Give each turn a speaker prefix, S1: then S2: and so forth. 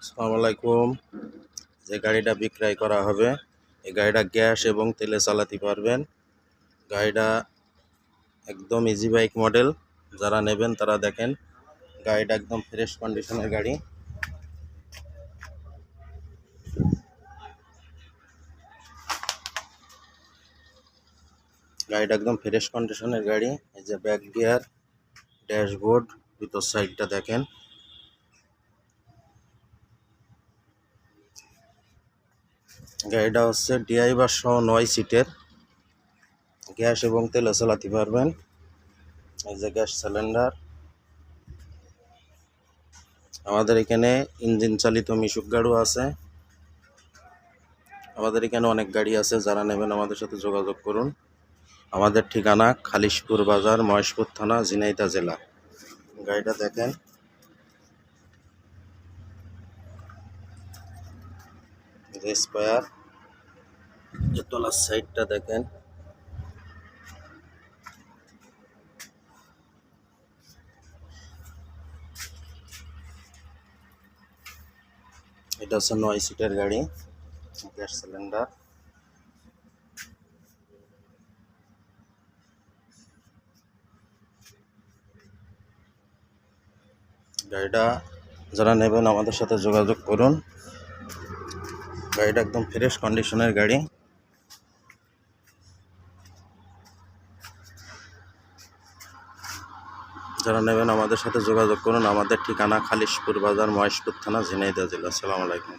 S1: আসসালামু আলাইকুম। যে গাড়িটা বিক্রয় করা হবে, এই গাড়িটা গ্যাস এবং তেলে চালাতে পারবেন। গাড়িটা একদম ইজি বাইক মডেল। যারা নেবেন তারা দেখেন, গাড়িটা একদম ফ্রেশ কন্ডিশনের গাড়ি। গাড়িটা একদম ফ্রেশ কন্ডিশনের গাড়ি। এই যে ব্যাক গিয়ার, ড্যাশবোর্ড, ভিতর সাইডটা দেখেন। গাড়িটা হচ্ছে ড্রাইভার সহ 9 সিটের, গ্যাস এবং তেলে চালাতে পারবেন। এই যে গ্যাস সিলিন্ডার। আমাদের এখানে ইঞ্জিন চালিত মিশুক গাড়িও আছে। আমাদের এখানে অনেক গাড়ি আছে, যারা নেবেন আমাদের সাথে যোগাযোগ করুন। আমাদের ঠিকানা খালিশপুর বাজার, মহেশপুর থানা, ঝিনাইদহ জেলা। গাড়িটা দেখেন, স্পেয়ার। তলার সাইডটা দেখেন। এটা হচ্ছে 9 সিটের গাড়ি, গ্যাস সিলিন্ডার। গাড়িটা যারা নেবেন আমাদের সাথে যোগাযোগ করুন। গাড়িটা একদম ফ্রেশ কন্ডিশনের গাড়ি। যারা নেবেন আমাদের সাথে যোগাযোগ করুন। আমাদের ঠিকানা খালিশপুর বাজার, মহেশপুর থানা, ঝিনাইদহ জেলা। আসসালামু আলাইকুম।